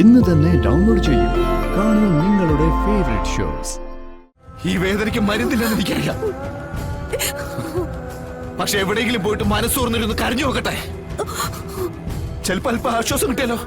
ഇന്ന് തന്നെ ഡൗൺലോഡ് ചെയ്യൂ. കാണൂ നിങ്ങളുടെ ഫേവറേറ്റ് ഷോസ്. ഈ വേദനയ്ക്ക് മരുന്നില്ലെന്ന് എനിക്കറിയാം. പക്ഷെ എവിടെയെങ്കിലും പോയിട്ട് മനസ്സോർന്നിരുന്ന് കരഞ്ഞു നോക്കട്ടെ. ചിലപ്പോ അല്പം ആശ്വാസം കിട്ടിയാലോ.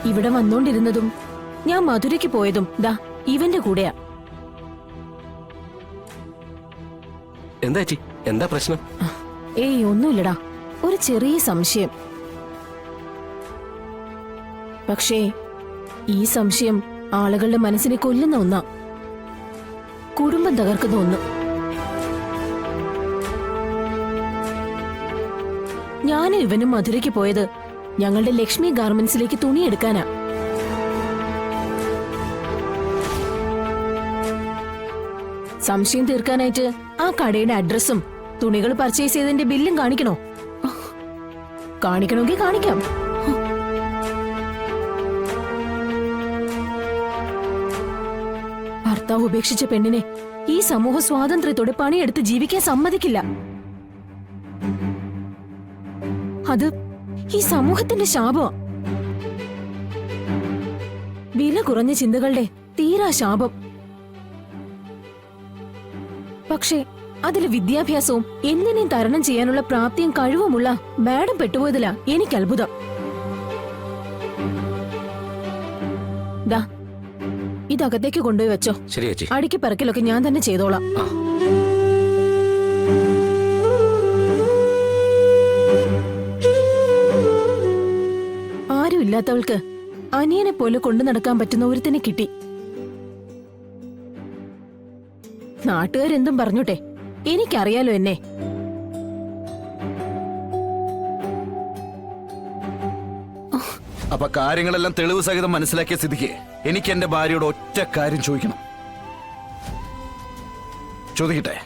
ഇവിടെ വന്നോണ്ടിരുന്നതും ഞാൻ മധുരയ്ക്ക് പോയതും ദാ ഇവന്റെ കൂടെയാ. എന്താ ചേച്ചി, എന്താ പ്രശ്നം? ഏയ് ഒന്നുമില്ലടാ, ഒരു ചെറിയ സംശയം. പക്ഷേ ഈ സംശയം ആളുകളുടെ മനസ്സിനെ കൊല്ലുന്ന ഒന്നാ, കുടുംബം തകർക്കുന്ന ഒന്ന്. ഞാനും ഇവനും മധുരയ്ക്ക് പോയത് ഞങ്ങളുടെ ലക്ഷ്മി ഗാർമെന്റ്സിലേക്ക് തുണി എടുക്കാനാ. സംശയം തീർക്കാനായിട്ട് ആ കടയുടെ അഡ്രസ്സും തുണികൾ പർച്ചേസ് ചെയ്തതിന്റെ ബില്ലും കാണിക്കണോ? കാണിക്കണമെങ്കിൽ കാണിക്കാം. ഭർത്താവ് ഉപേക്ഷിച്ച പെണ്ണിനെ ഈ സമൂഹ സ്വാതന്ത്ര്യത്തോടെ പണിയെടുത്ത് ജീവിക്കാൻ സമ്മതിക്കില്ല. അത് ഈ സമൂഹത്തിന്റെ ശാപം. വില കുറഞ്ഞ ചിന്തകളുടെ തീരാ ശാപം. പക്ഷേ അതില് വിദ്യാഭ്യാസവും എന്തിനേയും തരണം ചെയ്യാനുള്ള പ്രാപ്തിയും കഴിവുമുള്ള മാഡം പെട്ടുപോയതിലാ എനിക്ക് അത്ഭുതം. ദാ ഇതകത്തേക്ക് കൊണ്ടുപോയി വെച്ചോ. ശരി ചേച്ചി. അടുക്കി പറക്കലൊക്കെ ഞാൻ തന്നെ ചെയ്തോളാം. ആരും ഇല്ലാത്തവൾക്ക് അനിയനെ പോലെ കൊണ്ടു നടക്കാൻ പറ്റുന്ന ഒരുത്തിനെ കിട്ടി. നാട്ടുകാരെന്തും പറഞ്ഞോട്ടെ, എനിക്കറിയാലോ എന്നെ. അപ്പൊ കാര്യങ്ങളെല്ലാം തെളിവ് സഹിതം മനസ്സിലാക്കിയ സ്ഥിതിക്ക് എനിക്ക് എന്റെ ഭാര്യയോട് ഒറ്റ കാര്യം ചോദിക്കണം. ചോദിക്കട്ടെ?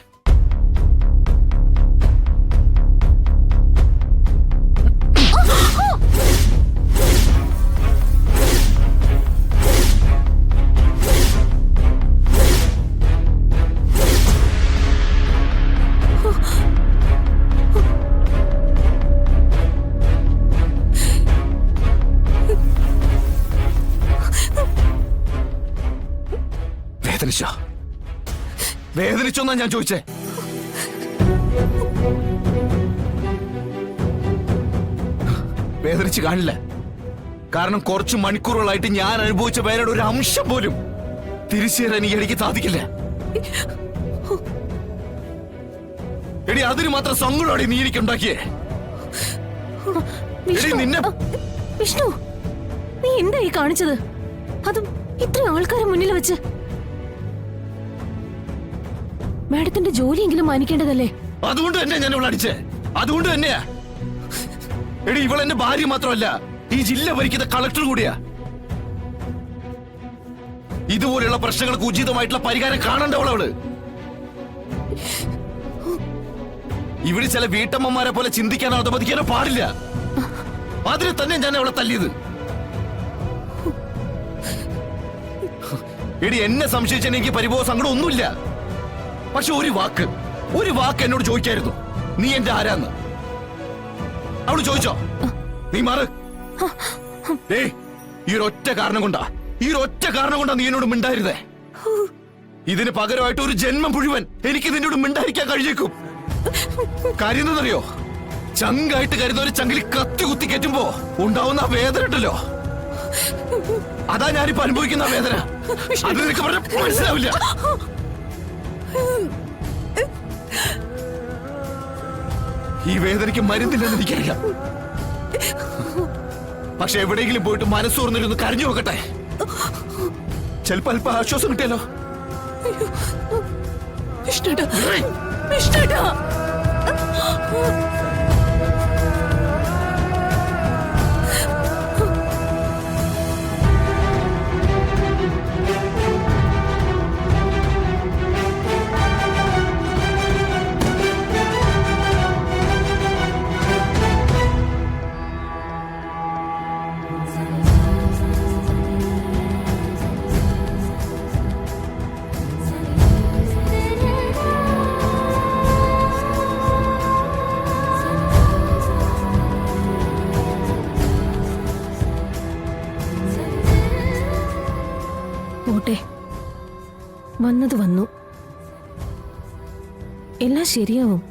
വേദനിച്ചോന്നാ ഞാൻ ചോദിച്ചേ. വേദനിച്ച് കാണില്ല. കാരണം കുറച്ച് മണിക്കൂറുകളായിട്ട് ഞാൻ അനുഭവിച്ച വേദനയുടെ ഒരു അംശം പോലും തിരിച്ചു തരാൻ എനിക്ക് സാധിക്കില്ല. എടി അതിന് മാത്രം സങ്കടോടെ നീ എനിക്ക് ഉണ്ടാക്കിയേ. നിന്നെ വിഷ്ണു, നീ എന്തായി കാണിച്ചത്? അതും ഇത്ര ആൾക്കാരെ മുന്നിൽ വെച്ച്. മാഡത്തിന്റെ ജോലിയെങ്കിലും മാനിക്കേണ്ടതല്ലേ? അതുകൊണ്ട് തന്നെ ഞാൻ ഇവിടെ അടിച്ചേ. അതുകൊണ്ട് തന്നെയാ. എടി ഇവൾ എന്റെ ഭാര്യ മാത്രമല്ല, ഈ ജില്ല ഭരിക്കുന്ന കളക്ടർ കൂടിയാ. ഇതുപോലെയുള്ള പ്രശ്നങ്ങൾക്ക് ഉചിതമായിട്ടുള്ള പരിഹാരം കാണേണ്ടവളവള്. ഇവിടെ ചില വീട്ടമ്മമാരെ പോലെ ചിന്തിക്കാനോ അധപതിക്കാനോ പാടില്ല. അതിന് തന്നെ ഞാൻ അവളെ തല്ലിയത്. എടി എന്നെ സംശയിച്ചാൽ എനിക്ക് പരിഭവ സങ്കടം ഒന്നുമില്ല. പക്ഷെ ഒരു വാക്ക് എന്നോട് ചോദിക്കായിരുന്നു, നീ എന്റെ ആരാന്ന്. അവള് ചോദിച്ചോ? നീ മാറ്. ഈ ഒറ്റ കാരണം കൊണ്ടാ നീ എന്നോട് മിണ്ടായിരുന്നേ. ഇതിന് പകരമായിട്ട് ഒരു ജന്മം മുഴുവൻ എനിക്ക് നിന്നോട് മിണ്ടായിരിക്കാൻ കഴിഞ്ഞേക്കും. കാര്യം എന്താണെന്നറിയോ? ചങ്കായിട്ട് കരുതുന്ന ഒരു ചങ്കിൽ കത്തി കുത്തി കയറ്റുമ്പോ ഉണ്ടാവുന്ന വേദന ഉണ്ടല്ലോ, അതാ ഞാനിപ്പോ അനുഭവിക്കുന്ന വേദന. അത് നിനക്ക് പറഞ്ഞ മനസ്സിലാവില്ല. ഈ വേദനയ്ക്ക് മരുന്നില്ലെന്ന് എനിക്കറിയാം. പക്ഷെ എവിടെയെങ്കിലും പോയിട്ട് മനസ്സോർന്നിരുന്ന് കരഞ്ഞു നോക്കട്ടെ. ചിലപ്പോ അല്പം ആശ്വാസം കിട്ടിയാലോ. പോട്ടെ, വന്നത് വന്നു. എല്ലാം ശരിയാവും.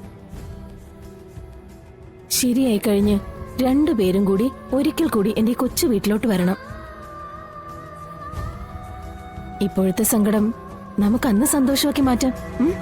ശരിയായി കഴിഞ്ഞ് രണ്ടുപേരും കൂടി ഒരിക്കൽ കൂടി എന്റെ കൊച്ചു വീട്ടിലോട്ട് വരണം. ഇപ്പോഴത്തെ സങ്കടം നമുക്ക് അന്ന് സന്തോഷമാക്കി മാറ്റാം. ഉം?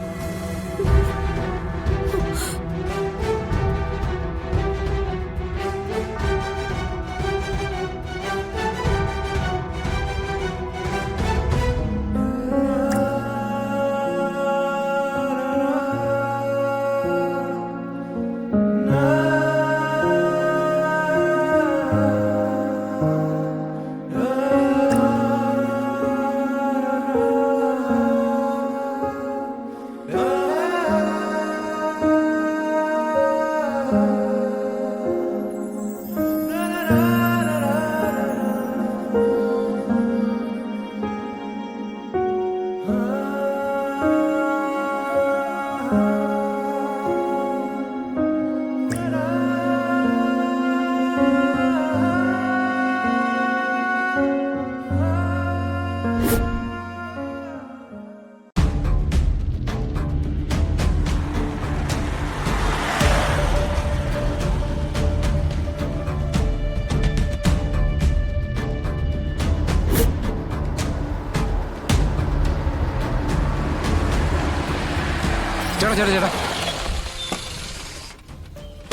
ചേട്ടാ ചേട്ടാ ചേട്ടാ,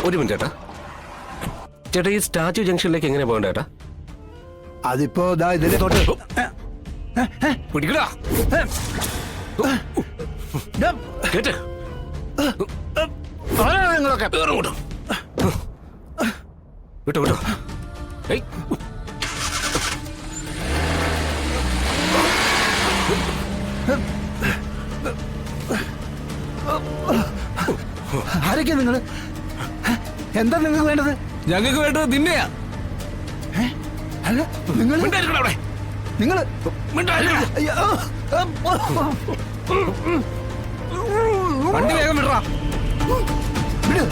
ഒരു മിനിറ്റ് ചേട്ടാ. ചേട്ടാ, ഈ സ്റ്റാച്യു ജംഗ്ഷനിലേക്ക് എങ്ങനെ പോകണ്ട ചേട്ടാ? അതിപ്പോ ദാ ഇതിന്റെ തൊട്ട് പിടിക്കടാ. കേട്ട് നിങ്ങളൊക്കെ വേറെ കൂട്ടോ. വിട്ടോ വിട്ടോ. ഏയ്, ആരൊക്കെയാ നിങ്ങള്? എന്താ നിങ്ങൾക്ക് വേണ്ടത്? ഞങ്ങൾക്ക് വേണ്ടത് നിന്നെയാ. അല്ല നിങ്ങൾ മിണ്ടാതിരിക്കടാ അവിടെ. നിങ്ങള് മിണ്ടാതിരിക്കടാ. അയ്യോ, വണ്ടി വേഗം വിടറാ. വിട്.